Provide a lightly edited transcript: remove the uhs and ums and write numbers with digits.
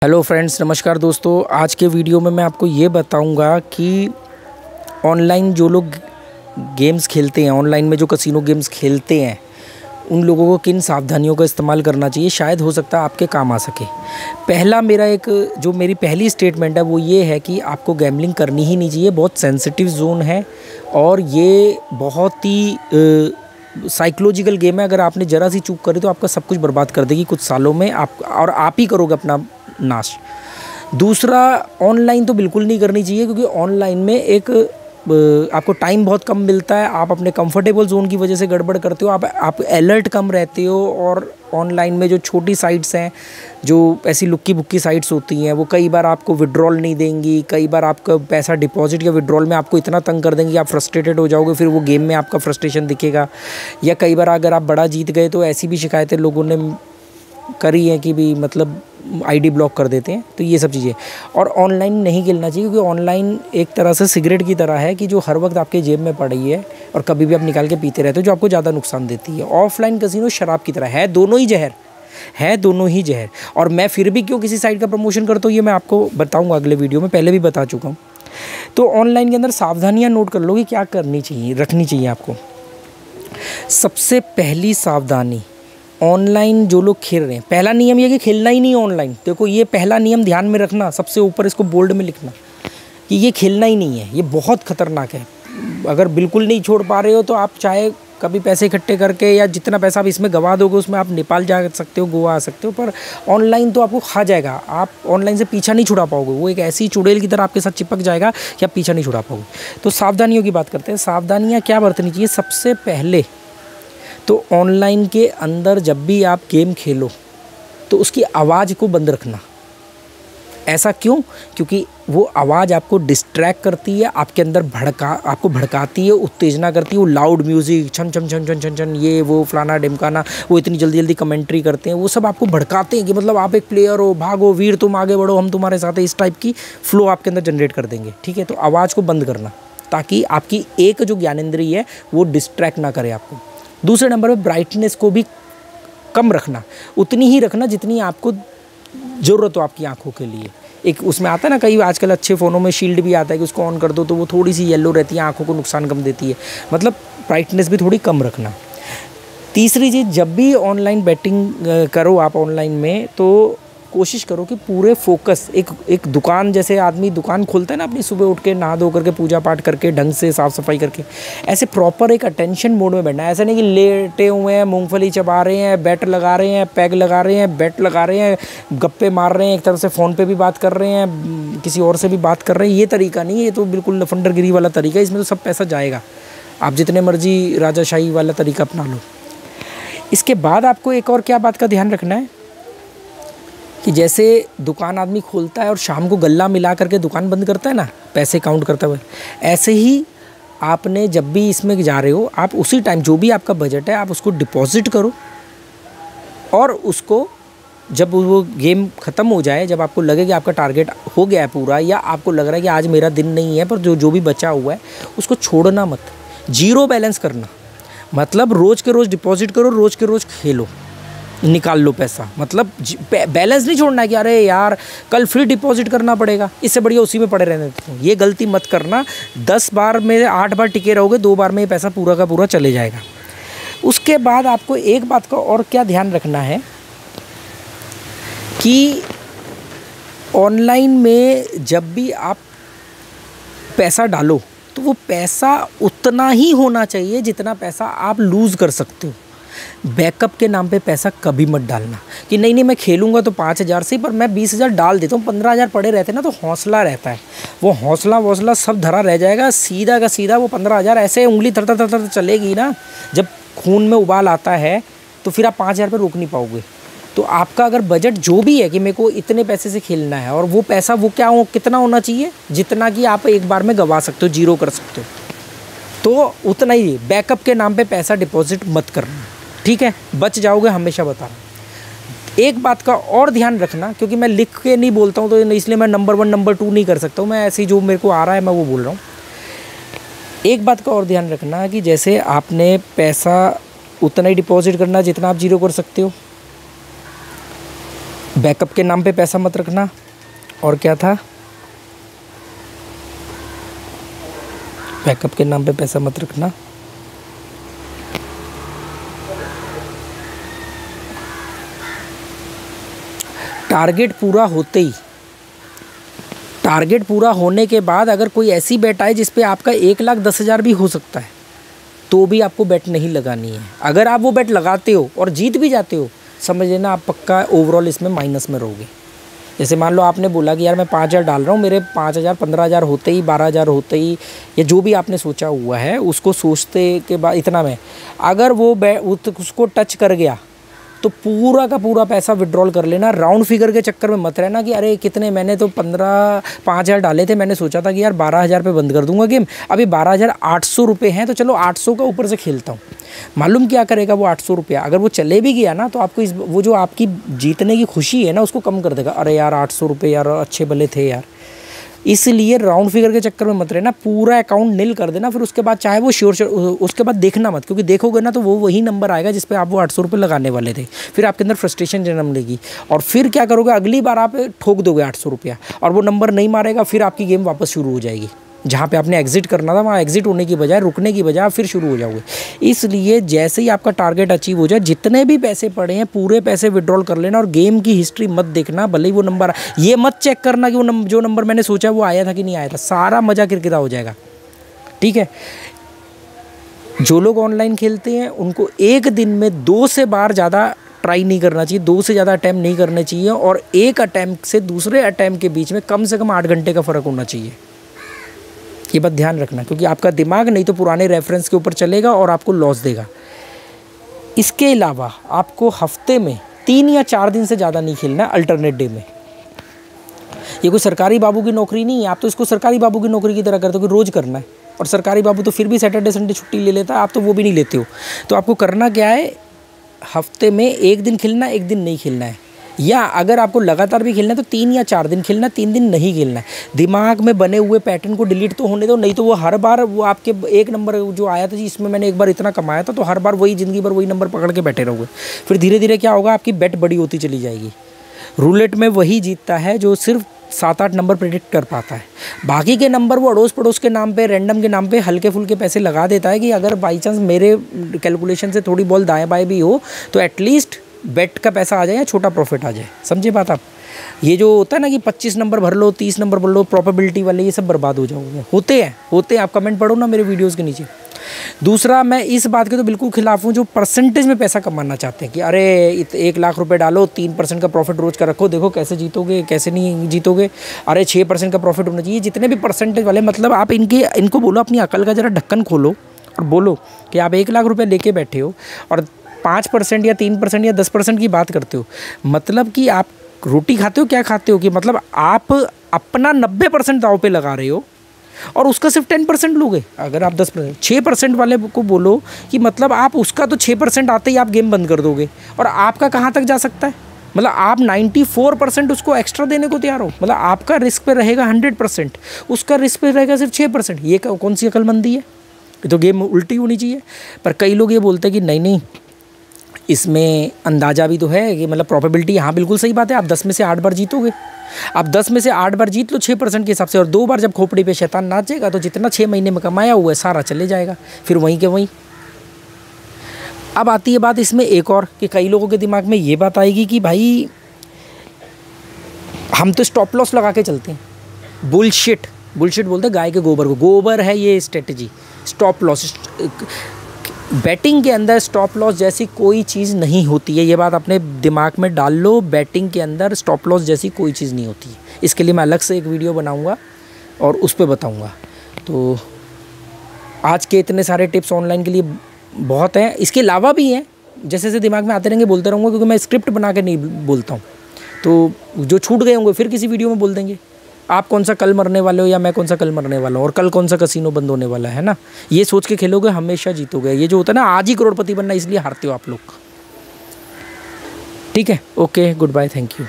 Hello friends, नमस्कार दोस्तों। आज के वीडियो में मैं आपको ये बताऊंगा कि ऑनलाइन जो लोग गेम्स खेलते हैं, ऑनलाइन में जो कसिनो गेम्स खेलते हैं, उन लोगों को किन सावधानियों का इस्तेमाल करना चाहिए। शायद हो सकता है आपके काम आ सके। मेरी पहली स्टेटमेंट है वो ये है कि आपको गैम्बलिंग करनी ही नहीं चाहिए। बहुत सेंसिटिव जोन है और ये बहुत ही साइकोलॉजिकल गेम है। अगर आपने ज़रा सी चूक करी तो आपका सब कुछ बर्बाद कर देगी कुछ सालों में, आप ही करोगे अपना नाश। दूसरा, ऑनलाइन तो बिल्कुल नहीं करनी चाहिए, क्योंकि ऑनलाइन में आपको टाइम बहुत कम मिलता है। आप अपने कंफर्टेबल जोन की वजह से गड़बड़ करते हो, आप अलर्ट कम रहते हो। और ऑनलाइन में जो छोटी साइट्स हैं, जो ऐसी लुक्की बुक्की साइट्स होती हैं, वो कई बार आपको विड्रॉल नहीं देंगी। कई बार आपका पैसा डिपॉजिट या विड्रॉल में आपको इतना तंग कर देंगे कि आप फ्रस्ट्रेटेड हो जाओगे। फिर वो गेम में आपका फ्रस्ट्रेशन दिखेगा। या कई बार अगर आप बड़ा जीत गए तो ऐसी भी शिकायतें लोगों ने करी है कि भी मतलब आईडी ब्लॉक कर देते हैं। तो ये सब चीज़ें, और ऑनलाइन नहीं खेलना चाहिए, क्योंकि ऑनलाइन एक तरह से सिगरेट की तरह है कि जो हर वक्त आपके जेब में पड़ी है और कभी भी आप निकाल के पीते रहते हो, जो आपको ज़्यादा नुकसान देती है। ऑफलाइन कसिनो शराब की तरह है, दोनों ही जहर। और मैं फिर भी क्यों किसी साइट का प्रमोशन करता हूँ, ये मैं आपको बताऊँगा अगले वीडियो में, पहले भी बता चुका हूँ। तो ऑनलाइन के अंदर सावधानियाँ नोट कर लो कि क्या करनी चाहिए, रखनी चाहिए आपको। सबसे पहली सावधानी, ऑनलाइन जो लोग खेल रहे हैं, पहला नियम ये कि खेलना ही नहीं ऑनलाइन। देखो, ये पहला नियम ध्यान में रखना, सबसे ऊपर इसको बोल्ड में लिखना कि ये खेलना ही नहीं है। ये बहुत ख़तरनाक है। अगर बिल्कुल नहीं छोड़ पा रहे हो तो आप चाहे कभी पैसे इकट्ठे करके, या जितना पैसा आप इसमें गंवा दोगे उसमें आप नेपाल जा सकते हो, गोवा आ सकते हो, पर ऑनलाइन तो आपको खा जाएगा। आप ऑनलाइन से पीछा नहीं छुड़ा पाओगे। वो एक ऐसी चुड़ैल की तरह आपके साथ चिपक जाएगा कि आप पीछा नहीं छुड़ा पाओगे। तो सावधानियों की बात करते हैं। सावधानियाँ क्या बरतनी चाहिए? सबसे पहले तो ऑनलाइन के अंदर जब भी आप गेम खेलो तो उसकी आवाज़ को बंद रखना। ऐसा क्यों? क्योंकि वो आवाज़ आपको डिस्ट्रैक्ट करती है, आपके अंदर आपको भड़काती है, उत्तेजना करती है। वो लाउड म्यूज़िक, छन छन छन छन छन छन, ये वो फलाना ढिमकाना, वो इतनी जल्दी जल्दी कमेंट्री करते हैं, वो सब आपको भड़काते हैं कि मतलब आप एक प्लेयर हो, भागो वीर, तुम आगे बढ़ो, हम तुम्हारे साथ हैं। इस टाइप की फ्लो आपके अंदर जनरेट कर देंगे। ठीक है, तो आवाज़ को बंद करना, ताकि आपकी एक जो ज्ञानेंद्रिय है वो डिस्ट्रैक्ट ना करे आपको। दूसरे नंबर पे ब्राइटनेस को भी कम रखना, उतनी ही रखना जितनी आपको ज़रूरत हो आपकी आंखों के लिए। एक उसमें आता है ना, कई आजकल अच्छे फ़ोनों में शील्ड भी आता है कि उसको ऑन कर दो तो वो थोड़ी सी येलो रहती है, आंखों को नुकसान कम देती है। मतलब ब्राइटनेस भी थोड़ी कम रखना। तीसरी चीज़, जब भी ऑनलाइन बैटिंग करो आप ऑनलाइन में, तो कोशिश करो कि पूरे फोकस, एक दुकान जैसे आदमी दुकान खोलता है ना अपनी, सुबह उठ के नहा धो करके पूजा पाठ करके ढंग से साफ़ सफाई करके, ऐसे प्रॉपर एक अटेंशन मोड में बैठना है। ऐसा नहीं कि लेटे हुए हैं, मूंगफली चबा रहे हैं, बैट लगा रहे हैं, पैग लगा रहे हैं, बैट लगा रहे हैं, गप्पे मार रहे हैं, एक तरफ से फ़ोन पे भी बात कर रहे हैं, किसी और से भी बात कर रहे हैं। ये तरीका नहीं है, ये तो बिल्कुल लफंडरगिरी वाला तरीका है। इसमें तो सब पैसा जाएगा। आप जितने मर्जी राजाशाही वाला तरीका अपना लो। इसके बाद आपको एक और क्या बात का ध्यान रखना है कि जैसे दुकान आदमी खोलता है और शाम को गल्ला मिला करके दुकान बंद करता है ना, पैसे काउंट करता हुआ, ऐसे ही आपने जब भी इसमें जा रहे हो, आप उसी टाइम जो भी आपका बजट है आप उसको डिपॉजिट करो। और उसको जब वो गेम ख़त्म हो जाए, जब आपको लगे कि आपका टारगेट हो गया है पूरा, या आपको लग रहा है कि आज मेरा दिन नहीं है, पर जो भी बचा हुआ है उसको छोड़ना मत। जीरो बैलेंस करना मतलब रोज़ के रोज़ डिपॉजिट करो, रोज़ के रोज़ खेलो, निकाल लो पैसा। मतलब बैलेंस नहीं छोड़ना है कि अरे यार कल फिर डिपॉजिट करना पड़ेगा, इससे बढ़िया उसी में पड़े रहने देते हो। ये गलती मत करना। 10 बार में 8 बार टिके रहोगे, 2 बार में ये पैसा पूरा का पूरा चले जाएगा। उसके बाद आपको एक बात का और क्या ध्यान रखना है कि ऑनलाइन में जब भी आप पैसा डालो तो वो पैसा उतना ही होना चाहिए जितना पैसा आप लूज़ कर सकते हो। बैकअप के नाम पे पैसा कभी मत डालना कि नहीं मैं खेलूंगा तो 5,000 से, पर मैं 20,000 डाल देता हूँ, 15,000 पड़े रहते हैं ना, तो हौसला रहता है। वो हौसला सब धरा रह जाएगा। सीधा का सीधा वो 15,000 ऐसे उंगली थर थर थर चलेगी ना, जब खून में उबाल आता है तो फिर आप 5,000 पर रोक नहीं पाओगे। तो आपका अगर बजट जो भी है कि मेरे को इतने पैसे से खेलना है, और वो पैसा वो कितना होना चाहिए, जितना कि आप एक बार में गंवा सकते हो, जीरो कर सकते हो, तो उतना ही। बैकअप के नाम पे पैसा डिपॉजिट मत करना, ठीक है? बच जाओगे, हमेशा बता रहा हूँ। एक बात का और ध्यान रखना, क्योंकि मैं लिख के नहीं बोलता हूँ तो इसलिए मैं नंबर 1 नंबर 2 नहीं कर सकता हूँ। मैं ऐसे ही जो मेरे को आ रहा है मैं वो बोल रहा हूँ। एक बात का और ध्यान रखना कि जैसे आपने पैसा उतना ही डिपॉजिट करना जितना आप जीरो कर सकते हो। बैकअप के नाम पे पैसा मत रखना। और क्या था? बैकअप के नाम पे पैसा मत रखना। टारगेट पूरा होते ही, टारगेट पूरा होने के बाद अगर कोई ऐसी बेट आए जिस पे आपका 1,10,000 भी हो सकता है, तो भी आपको बेट नहीं लगानी है। अगर आप वो बेट लगाते हो और जीत भी जाते हो, समझ लेना आप पक्का ओवरऑल इसमें माइनस में रहोगे। जैसे मान लो आपने बोला कि यार मैं 5,000 डाल रहा हूँ, मेरे 5,000 15,000 होते ही 12,000 होते ही, या जो भी आपने सोचा हुआ है उसको सोचते के बाद इतना में अगर वो उसको टच कर गया तो पूरा का पूरा पैसा विड्रॉल कर लेना। राउंड फिगर के चक्कर में मत रहना कि अरे कितने, मैंने तो 5,000 डाले थे, मैंने सोचा था कि यार 12,000 पे बंद कर दूंगा गेम, अभी 12,800 रुपये हैं तो चलो 800 का ऊपर से खेलता हूँ। मालूम क्या करेगा वो 800 रुपया? अगर वो चले भी गया ना तो आपको वो जो आपकी जीतने की खुशी है ना उसको कम कर देगा। अरे यार 800 रुपये यार अच्छे भले थे यार। इसलिए राउंड फिगर के चक्कर में मत रहना, पूरा अकाउंट नील कर देना। फिर उसके बाद चाहे वो श्योर उसके बाद देखना मत, क्योंकि देखोगे ना तो वो वही नंबर आएगा जिस पे आप वो 800 रुपये लगाने वाले थे। फिर आपके अंदर फ्रस्ट्रेशन जन्म लेगी और फिर क्या करोगे, अगली बार आप ठोक दोगे 800 रुपया और वो नंबर नहीं मारेगा। फिर आपकी गेम वापस शुरू हो जाएगी। जहाँ पे आपने एग्जिट करना था वहाँ एग्जिट होने की बजाय, रुकने की बजाय फिर शुरू हो जाओगे। इसलिए जैसे ही आपका टारगेट अचीव हो जाए, जितने भी पैसे पड़े हैं पूरे पैसे विड्रॉल कर लेना और गेम की हिस्ट्री मत देखना। भले ही वो नंबर, ये मत चेक करना कि वो जो नंबर मैंने सोचा वो आया था कि नहीं आया था, सारा मजा किरकिरा हो जाएगा। ठीक है, जो लोग ऑनलाइन खेलते हैं उनको एक दिन में 2 से बार ज़्यादा ट्राई नहीं करना चाहिए, 2 से ज़्यादा अटैम्प्ट नहीं करने चाहिए, और एक अटैम्प्ट से दूसरे अटैम्प्ट के बीच में कम से कम 8 घंटे का फ़र्क होना चाहिए। ये बात ध्यान रखना, क्योंकि आपका दिमाग नहीं तो पुराने रेफरेंस के ऊपर चलेगा और आपको लॉस देगा। इसके अलावा आपको हफ्ते में 3 या 4 दिन से ज़्यादा नहीं खेलना है अल्टरनेट डे में। ये कोई सरकारी बाबू की नौकरी नहीं है, आप तो इसको सरकारी बाबू की नौकरी की तरह करते हो कि रोज़ करना है, और सरकारी बाबू तो फिर भी सैटरडे संडे छुट्टी ले लेता है, आप तो वो भी नहीं लेते हो। तो आपको करना क्या है, हफ्ते में 1 दिन खेलना, 1 दिन नहीं खेलना है। या अगर आपको लगातार भी खेलना है तो 3 या 4 दिन खेलना, 3 दिन नहीं खेलना है। दिमाग में बने हुए पैटर्न को डिलीट तो होने दो, नहीं तो वो हर बार वो आपके एक नंबर जो आया था जी इसमें मैंने एक बार इतना कमाया था, तो हर बार वही ज़िंदगी भर वही नंबर पकड़ के बैठे रहोगे। फिर धीरे धीरे क्या होगा, आपकी बेट बड़ी होती चली जाएगी। रूलेट में वही जीतता है जो सिर्फ 7-8 नंबर प्रेडिक्ट कर पाता है। बाकी के नंबर वो अड़ोस पड़ोस के नाम पे, रैंडम के नाम पे हल्के फुल्के पैसे लगा देता है कि अगर बाई चांस मेरे कैलकुलेशन से थोड़ी बॉल दाएं बाएं भी हो तो एटलीस्ट बेट का पैसा आ जाए या छोटा प्रॉफिट आ जाए। समझे बात आप? ये जो होता है ना कि 25 नंबर भर लो, 30 नंबर भर लो, प्रोबेबिलिटी वाले, ये सब बर्बाद हो जाओगे। होते हैं आप कमेंट पढ़ो ना मेरे वीडियोज़ के नीचे। दूसरा, मैं इस बात के तो बिल्कुल खिलाफ हूँ जो परसेंटेज में पैसा कमाना चाहते हैं कि अरे 1 लाख रुपए डालो, 3% का प्रॉफिट रोज का रखो, देखो कैसे जीतोगे, कैसे नहीं जीतोगे। अरे 6% का प्रॉफिट होना चाहिए। जितने भी परसेंटेज वाले, मतलब आप इनको बोलो अपनी अकल का जरा ढक्कन खोलो और बोलो कि आप 1 लाख रुपये लेके बैठे हो और 5% या 3% या 10% की बात करते हो। मतलब कि आप रोटी खाते हो, क्या खाते हो, कि मतलब आप अपना 90% दाव पे लगा रहे हो और उसका सिर्फ 10% लोगे। अगर आप 10%, 6% वाले को बोलो कि मतलब आप उसका तो 6% आते ही आप गेम बंद कर दोगे, और आपका कहाँ तक जा सकता है, मतलब आप 94% उसको एक्स्ट्रा देने को तैयार हो। मतलब आपका रिस्क पे रहेगा 100%, उसका रिस्क पे रहेगा सिर्फ 6%। ये कौन सी अक्लमंदी है? ये तो गेम उल्टी होनी चाहिए। पर कई लोग ये बोलते हैं कि नहीं, इसमें अंदाज़ा भी तो है कि मतलब प्रोबेबिलिटी, हाँ बिल्कुल सही बात है। आप 10 में से 8 बार जीतोगे, आप 10 में से 8 बार जीत लो 6% के हिसाब से, और 2 बार जब खोपड़ी पे शैतान नाचेगा तो जितना 6 महीने में कमाया हुआ है सारा चले जाएगा, फिर वहीं के वहीं। अब आती है बात इसमें एक और, कि कई लोगों के दिमाग में ये बात आएगी कि भाई हम तो स्टॉप लॉस लगा के चलते हैं। बुलशिट बोलते हैं गाय के गोबर को, गोबर है ये स्ट्रेटजी। स्टॉप लॉस, बैटिंग के अंदर स्टॉप लॉस जैसी कोई चीज़ नहीं होती है। ये बात अपने दिमाग में डाल लो, बैटिंग के अंदर स्टॉप लॉस जैसी कोई चीज़ नहीं होती है। इसके लिए मैं अलग से एक वीडियो बनाऊंगा और उस पर बताऊंगा। तो आज के इतने सारे टिप्स ऑनलाइन के लिए बहुत हैं, इसके अलावा भी हैं, जैसे जैसे दिमाग में आते रहेंगे बोलते रहूँगा, क्योंकि मैं स्क्रिप्ट बना के नहीं बोलता हूँ। तो जो छूट गए होंगे फिर किसी वीडियो में बोल देंगे। आप कौन सा कल मरने वाले हो या मैं कौन सा कल मरने वाला हूँ, और कल कौन सा कसीनो बंद होने वाला है ना, ये सोच के खेलोगे हमेशा जीतोगे। ये जो होता है ना आज ही करोड़पति बनना, इसलिए हारते हो आप लोग। ठीक है, okay, goodbye, thank you.